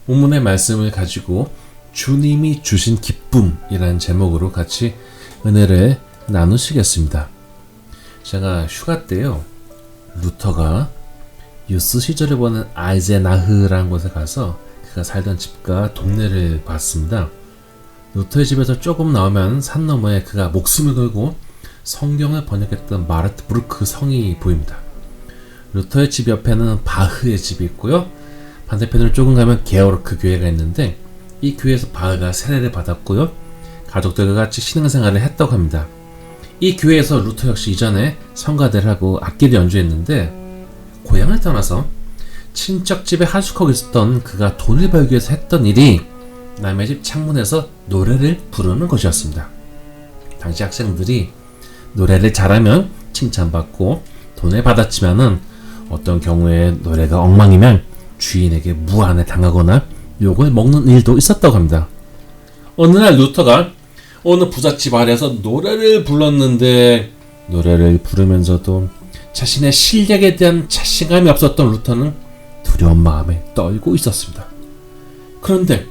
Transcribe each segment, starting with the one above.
본문의 말씀을 가지고 주님이 주신 기쁨이라는 제목으로 같이 은혜를 나누시겠습니다. 제가 휴가 때요, 루터가 유스 시절에 보는 아이제나흐라는 곳에 가서 그가 살던 집과 동네를 봤습니다. 루터의 집에서 조금 나오면 산 너머에 그가 목숨을 걸고 성경을 번역했던 마르트부르크 성이 보입니다. 루터의 집 옆에는 바흐의 집이 있고요, 반대편으로 조금 가면 게오르크 교회가 있는데 이 교회에서 바흐가 세례를 받았고요, 가족들과 같이 신앙생활을 했다고 합니다. 이 교회에서 루터 역시 이전에 성가대를 하고 악기를 연주했는데 고향을 떠나서 친척집에 하숙하고 있었던 그가 돈을 벌기 위해서 했던 일이 남의 집 창문에서 노래를 부르는 것이었습니다. 당시 학생들이 노래를 잘하면 칭찬받고 돈을 받았지만은 어떤 경우에 노래가 엉망이면 주인에게 무안에 당하거나 욕을 먹는 일도 있었다고 합니다. 어느 날 루터가 어느 부잣집 아래에서 노래를 불렀는데 노래를 부르면서도 자신의 실력에 대한 자신감이 없었던 루터는 두려운 마음에 떨고 있었습니다. 그런데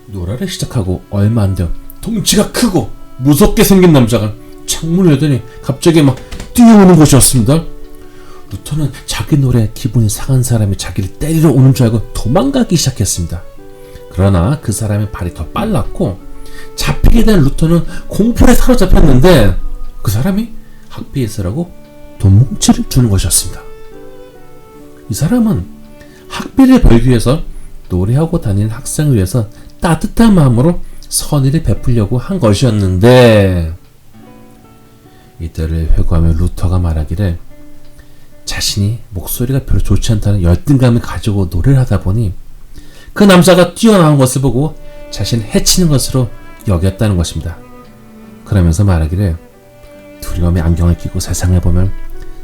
노래를 시작하고 얼마 안 되어 덩치가 크고 무섭게 생긴 남자가 창문을 열더니 갑자기 막 뛰어오는 것이었습니다. 루터는 자기 노래에 기분이 상한 사람이 자기를 때리러 오는 줄 알고 도망가기 시작했습니다. 그러나 그 사람의 발이 더 빨랐고 잡히게 된 루터는 공포에 사로잡혔는데 그 사람이 학비에 있으라고 돈뭉치를 주는 것이었습니다. 이 사람은 학비를 벌기 위해서 노래하고 다니는 학생을 위해서 따뜻한 마음으로 선의를 베풀려고 한 것이었는데 이때를 회고하며 루터가 말하기를 자신이 목소리가 별로 좋지 않다는 열등감을 가지고 노래를 하다 보니 그 남자가 뛰어나온 것을 보고 자신을 해치는 것으로 여겼다는 것입니다. 그러면서 말하기를 두려움의 안경을 끼고 세상을 보면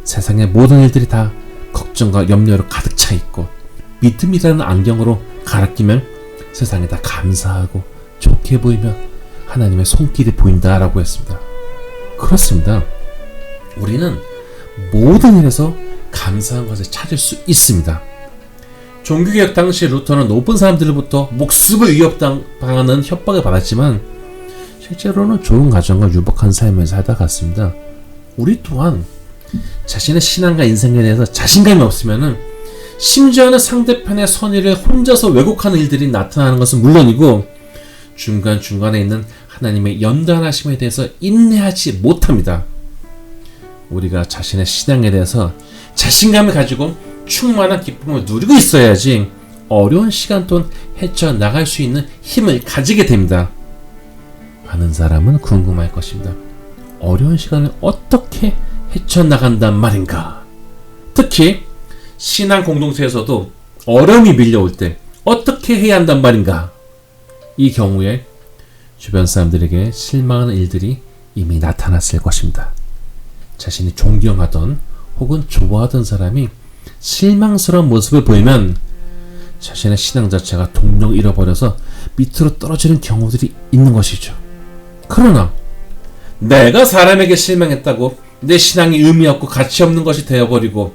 세상의 모든 일들이 다 걱정과 염려로 가득 차 있고 믿음이라는 안경으로 갈아 끼면 세상에 다 감사하고 좋게 보이며 하나님의 손길이 보인다라고 했습니다. 그렇습니다. 우리는 모든 일에서 감사한 것을 찾을 수 있습니다. 종교개혁 당시 루터는 높은 사람들로부터 목숨을 위협당하는 협박을 받았지만 실제로는 좋은 가정과 유복한 삶을 살다 갔습니다. 우리 또한 자신의 신앙과 인생에 대해서 자신감이 없으면은 심지어는 상대편의 선의를 혼자서 왜곡하는 일들이 나타나는 것은 물론이고 중간중간에 있는 하나님의 연단하심에 대해서 인내하지 못합니다. 우리가 자신의 신앙에 대해서 자신감을 가지고 충만한 기쁨을 누리고 있어야지 어려운 시간 동안 헤쳐나갈 수 있는 힘을 가지게 됩니다. 많은 사람은 궁금할 것입니다. 어려운 시간을 어떻게 헤쳐나간단 말인가? 특히 신앙 공동체에서도 어려움이 밀려올 때 어떻게 해야 한단 말인가? 이 경우에 주변 사람들에게 실망하는 일들이 이미 나타났을 것입니다. 자신이 존경하던 혹은 좋아하던 사람이 실망스러운 모습을 보이면 자신의 신앙 자체가 동력을 잃어버려서 밑으로 떨어지는 경우들이 있는 것이죠. 그러나 내가 사람에게 실망했다고 내 신앙이 의미 없고 가치 없는 것이 되어버리고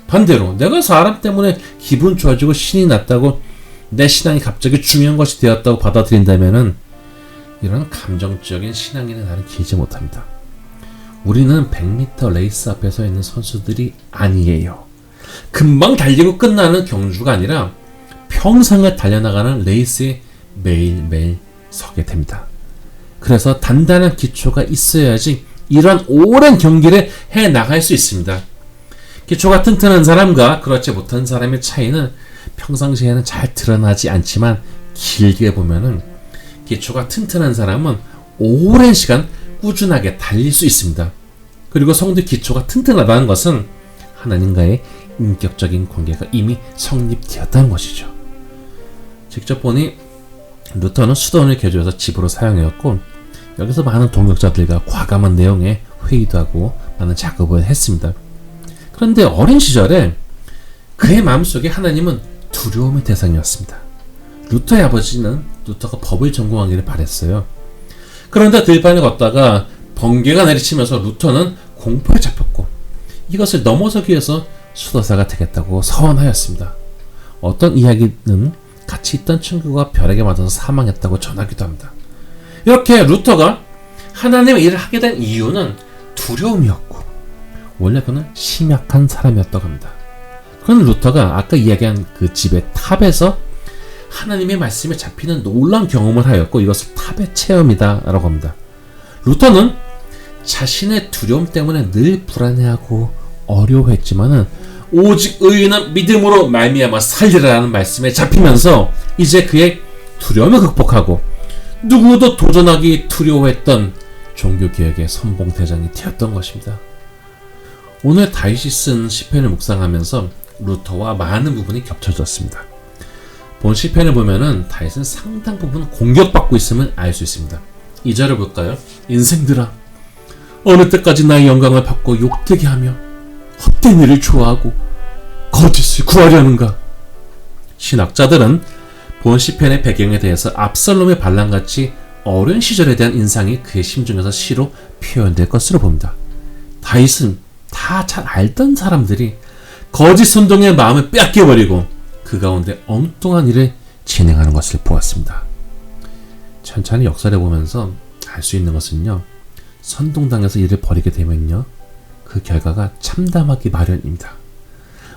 반대로 내가 사람 때문에 기분 좋아지고 신이 났다고 내 신앙이 갑자기 중요한 것이 되었다고 받아들인다면 이런 감정적인 신앙에는 나는 길지 못합니다. 우리는 100m 레이스 앞에 서 있는 선수들이 아니에요. 금방 달리고 끝나는 경주가 아니라 평생을 달려나가는 레이스에 매일매일 서게 됩니다. 그래서 단단한 기초가 있어야지 이런 오랜 경기를 해나갈 수 있습니다. 기초가 튼튼한 사람과 그렇지 못한 사람의 차이는 평상시에는 잘 드러나지 않지만 길게 보면은 기초가 튼튼한 사람은 오랜 시간 꾸준하게 달릴 수 있습니다. 그리고 성도의 기초가 튼튼하다는 것은 하나님과의 인격적인 관계가 이미 성립되었다는 것이죠. 직접 보니 루터는 수도원을 개조해서 집으로 사용하였고 여기서 많은 동역자들과 과감한 내용의 회의도 하고 많은 작업을 했습니다. 그런데 어린 시절에 그의 마음속에 하나님은 두려움의 대상이었습니다. 루터의 아버지는 루터가 법을 전공하기를 바랬어요. 그런데 들판을 걷다가 번개가 내리치면서 루터는 공포에 잡혔고 이것을 넘어서기 위해서 수도사가 되겠다고 서원하였습니다. 어떤 이야기는 같이 있던 친구가 벼락에 맞아서 사망했다고 전하기도 합니다. 이렇게 루터가 하나님의 일을 하게 된 이유는 두려움이었고, 원래 그는 심약한 사람이었다고 합니다. 그런 루터가 아까 이야기한 그 집의 탑에서 하나님의 말씀에 잡히는 놀라운 경험을 하였고, 이것을 탑의 체험이다 라고 합니다. 루터는 자신의 두려움 때문에 늘 불안해하고 어려워했지만은 오직 의인은 믿음으로 말미암아 살리라라는 말씀에 잡히면서 이제 그의 두려움을 극복하고 누구도 도전하기 두려워했던 종교개혁의 선봉대장이 되었던 것입니다. 오늘 다윗이 쓴 시편을 묵상하면서 루터와 많은 부분이 겹쳐졌습니다. 본 시편을 보면은 다윗은 상당 부분 공격받고 있음을 알 수 있습니다. 2절을 볼까요? 인생들아, 어느 때까지 나의 영광을 받고 욕되게 하며 헛된 일을 좋아하고 거짓을 구하려는가? 신학자들은 본 시편의 배경에 대해서 압살롬의 반란같이 어린 시절에 대한 인상이 그의 심중에서 시로 표현될 것으로 봅니다. 다윗은 다 잘 알던 사람들이 거짓 선동의 마음을 빼앗겨버리고 그 가운데 엉뚱한 일을 진행하는 것을 보았습니다. 천천히 역사를 보면서 알 수 있는 것은요, 선동당해서 일을 벌이게 되면요, 그 결과가 참담하기 마련입니다.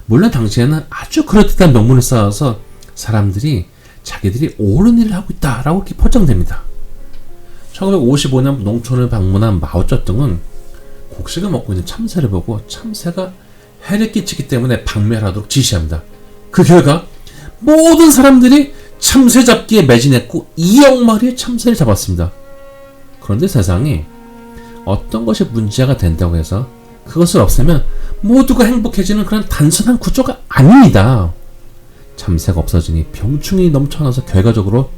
물론 당시에는 아주 그럴듯한 명분을 쌓아서 사람들이 자기들이 옳은 일을 하고 있다라고 이렇게 포장됩니다. 1955년 농촌을 방문한 마오쩌둥은 곡식을 먹고 있는 참새를 보고 참새가 해를 끼치기 때문에 박멸하도록 지시합니다. 그 결과 모든 사람들이 참새 잡기에 매진했고 2억 마리의 참새를 잡았습니다. 그런데 세상이 어떤 것이 문제가 된다고 해서 그것을 없애면 모두가 행복해지는 그런 단순한 구조가 아닙니다. 참새가 없어지니 병충이 넘쳐나서 결과적으로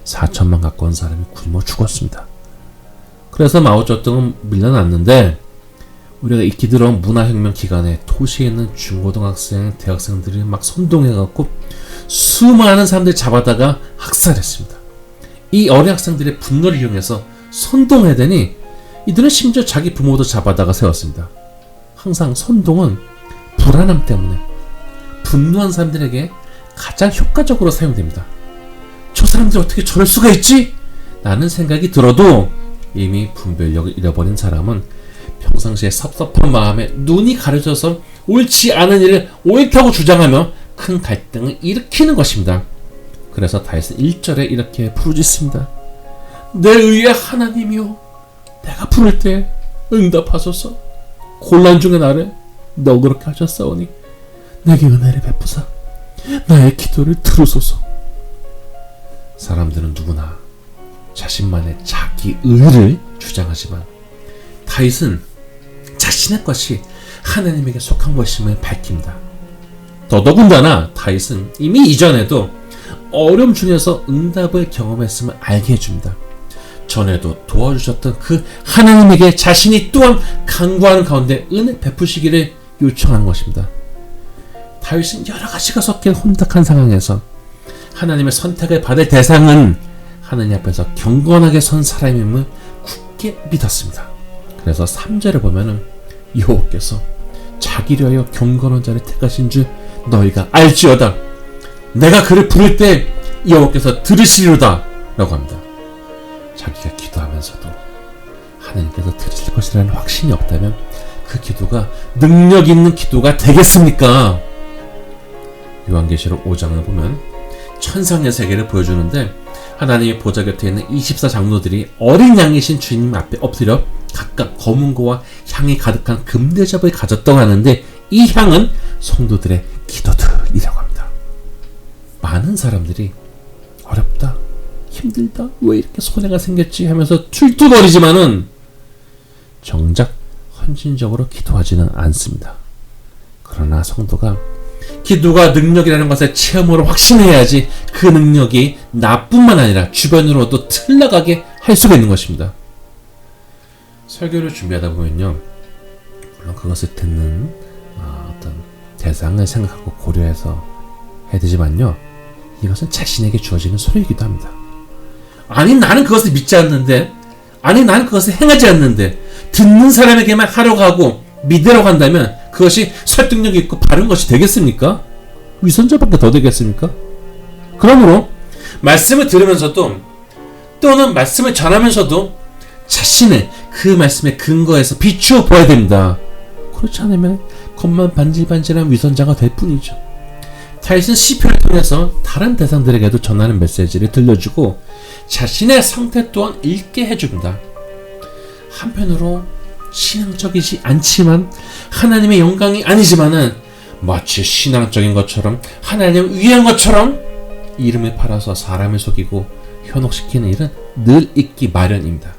4천만 가까운 사람이 굶어 죽었습니다. 그래서 마오쩌둥은 밀려났는데, 우리가 익히 들어온 문화혁명 기간에 도시에 있는 중고등학생, 대학생들이 막 선동해갖고 수많은 사람들을 잡아다가 학살했습니다. 이 어린 학생들의 분노를 이용해서 선동해대니 이들은 심지어 자기 부모도 잡아다가 세웠습니다. 항상 선동은 불안함 때문에 분노한 사람들에게 가장 효과적으로 사용됩니다. 저 사람들이 어떻게 저럴 수가 있지? 라는 생각이 들어도 이미 분별력을 잃어버린 사람은 평상시에 섭섭한 마음에 눈이 가려져서 옳지 않은 일을 옳다고 주장하며 큰 갈등을 일으키는 것입니다. 그래서 다윗은 1절에 이렇게 부르짖습니다. 내 의의 하나님이여, 내가 부를 때 응답하소서. 곤란 중에 나를 너그럽게 하셨사오니 내게 은혜를 베푸사 나의 기도를 들으소서. 사람들은 누구나 자신만의 자기 의를 주장하지만 다윗은 자신의 것이 하나님에게 속한 것임을 밝힙니다. 더더군다나 다윗은 이미 이전에도 어려움 중에서 응답을 경험했음을 알게 해줍니다. 전에도 도와주셨던 그 하나님에게 자신이 또한 간구하는 가운데 은혜 베푸시기를 요청하는 것입니다. 다윗은 여러 가지가 섞인 혼탁한 상황에서 하나님의 선택을 받을 대상은 하나님 앞에서 경건하게 선 사람임을 굳게 믿었습니다. 그래서 3절을 보면은 여호와께서 자기를 위하여 경건한 자를 택하신 줄 너희가 알지어다. 내가 그를 부를 때 여호와께서 들으시리로다 라고 합니다. 자기가 기도하면서도 하나님께서 들으실 것이라는 확신이 없다면 그 기도가 능력 있는 기도가 되겠습니까? 요한계시록 5장을 보면 천상의 세계를 보여주는데 하나님의 보좌 곁에 있는 24장로들이 어린 양이신 주님 앞에 엎드려 각각 검은고와 향이 가득한 금대접을 가졌다고 하는데, 이 향은 성도들의 기도들이라고 합니다. 많은 사람들이 어렵다, 힘들다, 왜 이렇게 손해가 생겼지 하면서 툴툴거리지만은 정작 헌신적으로 기도하지는 않습니다. 그러나 성도가 기도가 능력이라는 것을 체험으로 확신해야지 그 능력이 나뿐만 아니라 주변으로도 틀나가게 할 수가 있는 것입니다. 설교를 준비하다 보면요, 물론 그것을 듣는 어떤 대상을 생각하고 고려해서 해야 되지만요, 이것은 자신에게 주어지는 소리이기도 합니다. 아니 나는 그것을 믿지 않는데, 아니 나는 그것을 행하지 않는데, 듣는 사람에게만 하려고 하고 믿으려고 한다면 그것이 설득력이 있고 바른 것이 되겠습니까? 위선자밖에 더 되겠습니까? 그러므로 말씀을 들으면서도 또는 말씀을 전하면서도 자신의 그 말씀의 근거에서 비추어 보아야 됩니다. 그렇지 않으면 겉만 반질반질한 위선자가 될 뿐이죠. 다윗은 시편을 통해서 다른 대상들에게도 전하는 메시지를 들려주고 자신의 상태 또한 읽게 해줍니다. 한편으로 신앙적이지 않지만 하나님의 영광이 아니지만은 마치 신앙적인 것처럼 하나님을 위한 것처럼 이름을 팔아서 사람을 속이고 현혹시키는 일은 늘 있기 마련입니다.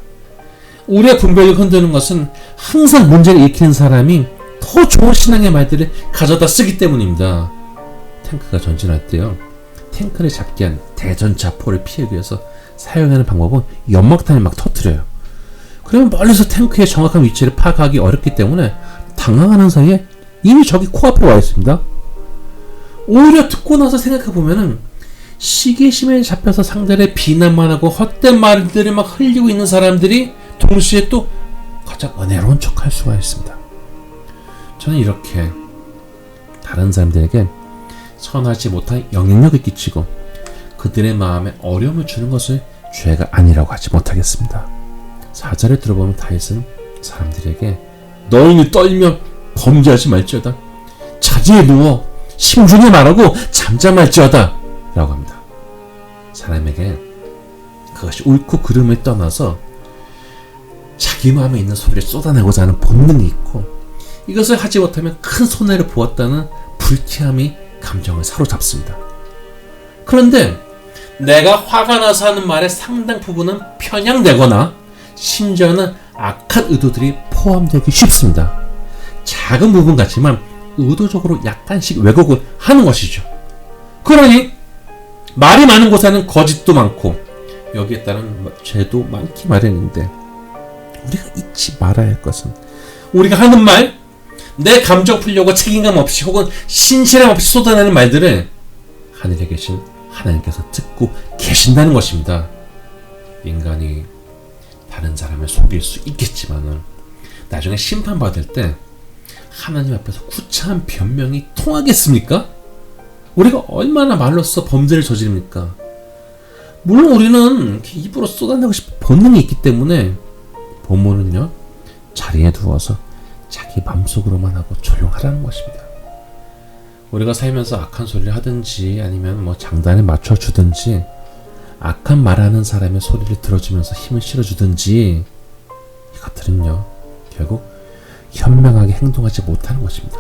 우리의 분별을 흔드는 것은 항상 문제를 일으키는 사람이 더 좋은 신앙의 말들을 가져다 쓰기 때문입니다. 탱크가 전진할 때요, 탱크를 잡기 위한 대전자포를 피하기 위해서 사용하는 방법은 연막탄을 막 터뜨려요. 그러면 멀리서 탱크의 정확한 위치를 파악하기 어렵기 때문에 당황하는 사이에 이미 적이 코앞에 와 있습니다. 오히려 듣고 나서 생각해보면은 시기심에 잡혀서 상대를 비난만 하고 헛된 말들을 막 흘리고 있는 사람들이 동시에 또 가장 은혜로운 척 할 수가 있습니다. 저는 이렇게 다른 사람들에게 선하지 못한 영향력을 끼치고 그들의 마음에 어려움을 주는 것을 죄가 아니라고 하지 못하겠습니다. 4절을 들어보면 다윗은 사람들에게 너희는 떨며 범죄하지 말지어다, 자지에 누워 심중에 말하고 잠잠할지어다 라고 합니다. 사람에게 그것이 옳고 그름을 떠나서 자기 마음에 있는 소리를 쏟아내고자 하는 본능이 있고 이것을 하지 못하면 큰 손해를 보았다는 불쾌함이 감정을 사로잡습니다. 그런데 내가 화가 나서 하는 말의 상당 부분은 편향되거나 심지어는 악한 의도들이 포함되기 쉽습니다. 작은 부분 같지만 의도적으로 약간씩 왜곡을 하는 것이죠. 그러니 말이 많은 곳에는 거짓도 많고 여기에 따른 죄도 많기 마련인데 우리가 잊지 말아야 할 것은 우리가 하는 말, 내 감정 풀려고 책임감 없이 혹은 신실함 없이 쏟아내는 말들을 하늘에 계신 하나님께서 듣고 계신다는 것입니다. 인간이 다른 사람을 속일 수 있겠지만 나중에 심판받을 때 하나님 앞에서 구차한 변명이 통하겠습니까? 우리가 얼마나 말로써 범죄를 저지릅니까? 물론 우리는 입으로 쏟아내고 싶은 본능이 있기 때문에 본문은요, 자리에 누워서 자기 마음속으로만 하고 조용하라는 것입니다. 우리가 살면서 악한 소리를 하든지 아니면 장단에 맞춰주든지 악한 말하는 사람의 소리를 들어주면서 힘을 실어주든지 이것들은요 결국 현명하게 행동하지 못하는 것입니다.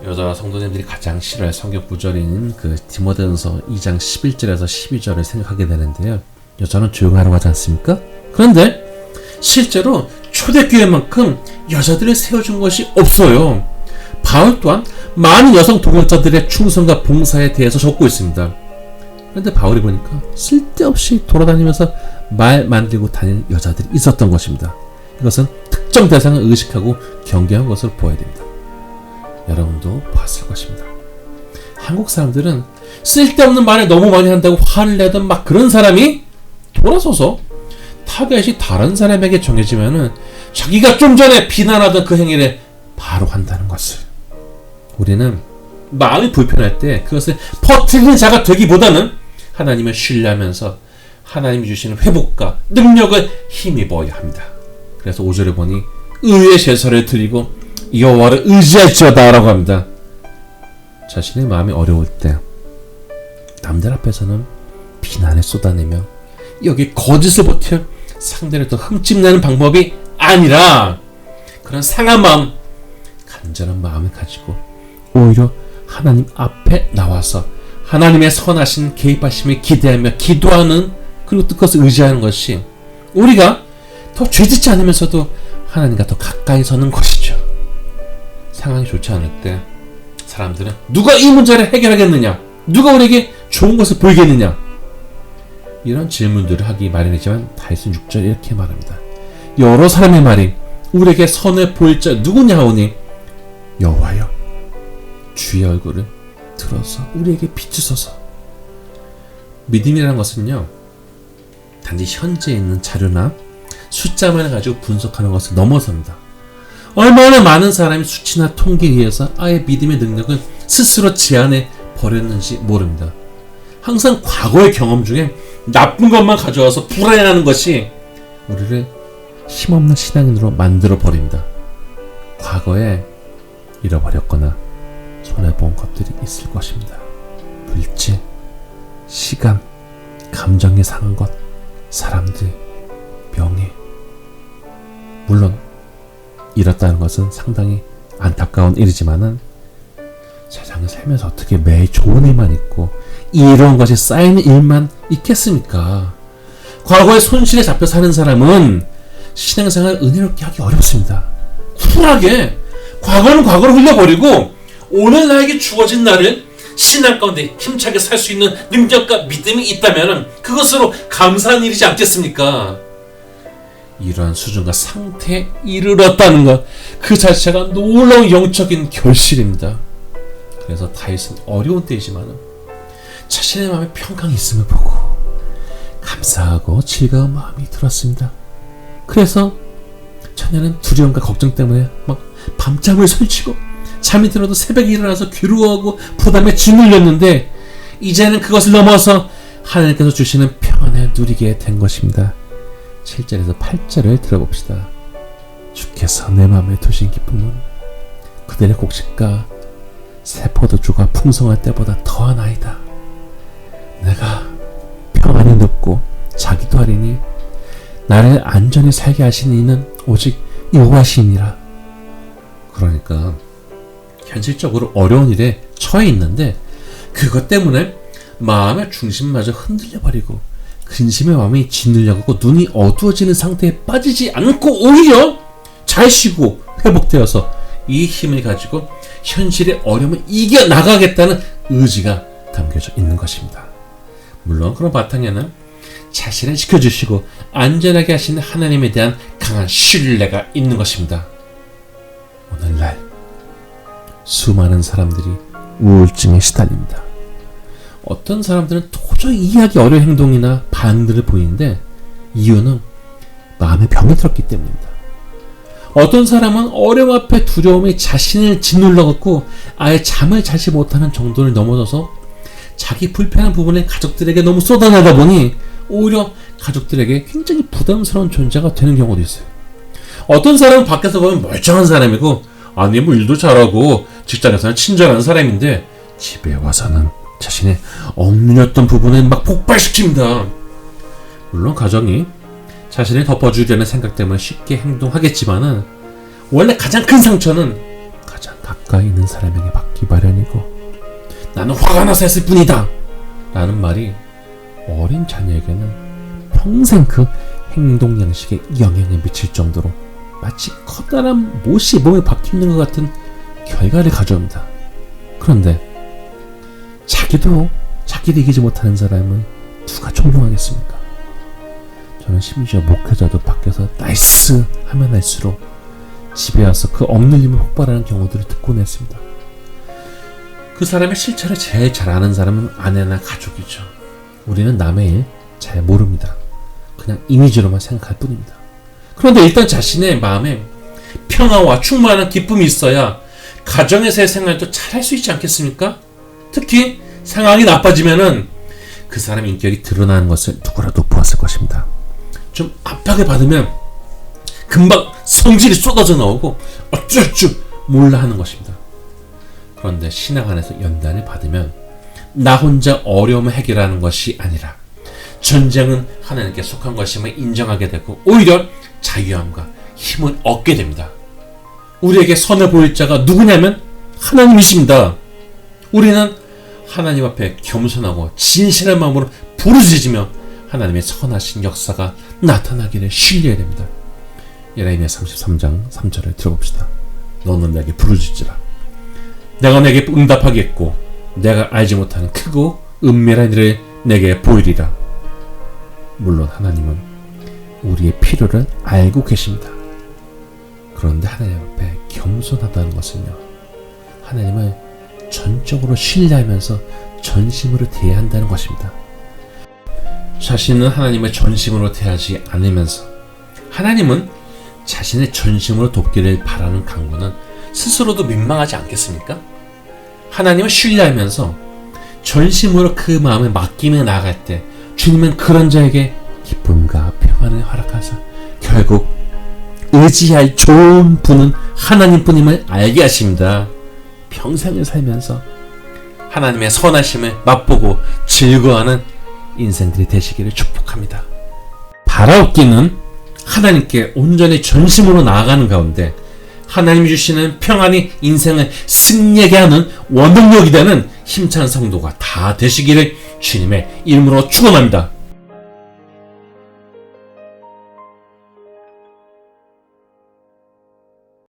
여자 성도님들이 가장 싫어할 성경 구절인 그 디모데전서 2장 11절에서 12절을 생각하게 되는데요. 여자는 조용하라고 하지 않습니까? 그런데 실제로 초대교회만큼 여자들을 세워준 것이 없어요. 바울 또한 많은 여성 동역자들의 충성과 봉사에 대해서 적고 있습니다. 그런데 바울이 보니까 쓸데없이 돌아다니면서 말 만들고 다니는 여자들이 있었던 것입니다. 이것은 특정 대상을 의식하고 경계한 것으로 보아야 됩니다. 여러분도 봤을 것입니다. 한국 사람들은 쓸데없는 말을 너무 많이 한다고 화를 내던 막 그런 사람이 돌아서서 타겟이 다른 사람에게 정해지면은 자기가 좀 전에 비난하던 그 행위를 바로 한다는 것을, 우리는 마음이 불편할 때 그것을 퍼뜨리는 자가 되기보다는 하나님을 신뢰하면서 하나님이 주시는 회복과 능력을 힘입어야 합니다. 그래서 5절에 보니 의의 제사를 드리고 여호와를 의지할지어다 라고 합니다. 자신의 마음이 어려울 때 남들 앞에서는 비난을 쏟아내며 여기 거짓을 버텨 상대를 더 흠집내는 방법이 아니라 그런 상한 마음, 간절한 마음을 가지고 오히려 하나님 앞에 나와서 하나님의 선하신 개입하심을 기대하며 기도하는, 그리고 그것을 의지하는 것이 우리가 더 죄짓지 않으면서도 하나님과 더 가까이 서는 것이죠. 상황이 좋지 않을 때 사람들은 누가 이 문제를 해결하겠느냐, 누가 우리에게 좋은 것을 보이겠느냐, 이런 질문들을 하기 마련이지만 다윗은 6절에 이렇게 말합니다. 여러 사람의 말이 우리에게 선을 보일 자 누구냐 하오니 여호와여 주의 얼굴을 들어서 우리에게 비추소서. 믿음이라는 것은요 단지 현재 있는 자료나 숫자만을 가지고 분석하는 것을 넘어섭니다. 얼마나 많은 사람이 수치나 통계에 의해서 아예 믿음의 능력을 스스로 제한해 버렸는지 모릅니다. 항상 과거의 경험 중에 나쁜 것만 가져와서 불안해하는 것이 우리를 힘없는 신앙인으로 만들어 버립니다. 과거에 잃어버렸거나 손해본 것들이 있을 것입니다. 물질, 시간, 감정이 상한 것, 사람들, 명예. 물론 잃었다는 것은 상당히 안타까운 일이지만은 세상을 살면서 어떻게 매일 좋은 일만 있고 이런 것이 쌓이는 일만 있겠습니까? 과거의 손실에 잡혀 사는 사람은 신앙생활 은혜롭게 하기 어렵습니다. 쿨하게 과거는 과거로 흘려버리고 오늘 나에게 주어진 날을 신앙 가운데 힘차게 살 수 있는 능력과 믿음이 있다면 그것으로 감사한 일이지 않겠습니까? 이러한 수준과 상태에 이르렀다는 것, 그 자체가 놀라운 영적인 결실입니다. 그래서 다윗은 어려운 때이지만 자신의 마음에 평강이 있음을 보고 감사하고 즐거운 마음이 들었습니다. 그래서 처녀는 두려움과 걱정 때문에 막 밤잠을 설치고 잠이 들어도 새벽에 일어나서 괴로워하고 부담에 짓눌렸는데 이제는 그것을 넘어서 하나님께서 주시는 평안을 누리게 된 것입니다. 7절에서 8절을 들어봅시다. 주께서 내 마음에 두신 기쁨은 그들의 곡식과 새 포도주가 풍성할 때보다 더하나이다. 내가 평안히 눕고 자기도 하리니 나를 안전히 살게 하시는 이는 오직 여호와시니라. 그러니까 현실적으로 어려운 일에 처해 있는데 그것 때문에 마음의 중심마저 흔들려버리고 근심의 마음이 짓눌려가고 눈이 어두워지는 상태에 빠지지 않고 오히려 잘 쉬고 회복되어서 이 힘을 가지고 현실의 어려움을 이겨나가겠다는 의지가 담겨져 있는 것입니다. 물론 그런 바탕에는 자신을 지켜주시고 안전하게 하시는 하나님에 대한 강한 신뢰가 있는 것입니다. 오늘날 수많은 사람들이 우울증에 시달립니다. 어떤 사람들은 도저히 이해하기 어려운 행동이나 반응들을 보이는데 이유는 마음에 병이 들었기 때문입니다. 어떤 사람은 어려움 앞에 두려움이 자신을 짓눌러갖고 아예 잠을 자지 못하는 정도를 넘어져서 자기 불편한 부분을 가족들에게 너무 쏟아내다 보니 오히려 가족들에게 굉장히 부담스러운 존재가 되는 경우도 있어요. 어떤 사람은 밖에서 보면 멀쩡한 사람이고 아니 뭐 일도 잘하고 직장에서는 친절한 사람인데 집에 와서는 자신의 억눌렸던 부분을 막 폭발시킵니다. 물론 가정이 자신을 덮어주려는 생각 때문에 쉽게 행동하겠지만은 원래 가장 큰 상처는 가장 가까이 있는 사람에게 받기 마련이고 나는 화가 나서 했을 뿐이다 라는 말이 어린 자녀에게는 평생 그 행동 양식에 영향을 미칠 정도로 마치 커다란 못이 몸에 박혀있는 것 같은 결과를 가져옵니다. 그런데 자기를 이기지 못하는 사람은 누가 존경하겠습니까? 저는 심지어 목회자도 밖에서 나이스 하면 할수록 집에 와서 그 억눌림을 폭발하는 경우들을 듣곤 했습니다. 그 사람의 실체를 제일 잘 아는 사람은 아내나 가족이죠. 우리는 남의 일 잘 모릅니다. 그냥 이미지로만 생각할 뿐입니다. 그런데 일단 자신의 마음에 평화와 충만한 기쁨이 있어야 가정에서의 생활도 잘 할 수 있지 않겠습니까? 특히 상황이 나빠지면은 그 사람의 인격이 드러나는 것을 누구라도 보았을 것입니다. 좀 압박을 받으면 금방 성질이 쏟아져 나오고 어쩔 줄 몰라 하는 것입니다. 그런데 신앙 안에서 연단을 받으면 나 혼자 어려움을 해결하는 것이 아니라 전쟁은 하나님께 속한 것임을 인정하게 되고 오히려 자유함과 힘을 얻게 됩니다. 우리에게 선을 보일 자가 누구냐면 하나님이십니다. 우리는 하나님 앞에 겸손하고 진실한 마음으로 부르짖으며 하나님의 선하신 역사가 나타나기를 신뢰해야 됩니다. 예레미야 33장 3절을 들어봅시다. 너는 내게 부르짖으라. 내가 내게 응답하겠고 내가 알지 못하는 크고 은밀한 일을 내게 보이리라. 물론 하나님은 우리의 필요를 알고 계십니다. 그런데 하나님 앞에 겸손하다는 것은요, 하나님을 전적으로 신뢰하면서 전심으로 대해야 한다는 것입니다. 자신은 하나님을 전심으로 대하지 않으면서 하나님은 자신의 전심으로 돕기를 바라는 강구는 스스로도 민망하지 않겠습니까? 하나님을 신뢰하면서 전심으로 그 마음을 맡기며 나아갈 때 주님은 그런 자에게 기쁨과 평안을 허락하사 결국 의지할 좋은 분은 하나님뿐임을 알게 하십니다. 평생을 살면서 하나님의 선하심을 맛보고 즐거워하는 인생들이 되시기를 축복합니다. 바라옵기는 하나님께 온전히 전심으로 나아가는 가운데 하나님이 주시는 평안이 인생을 승리하게 하는 원동력이 되는 힘찬 성도가 다 되시기를 주님의 이름으로 축원합니다.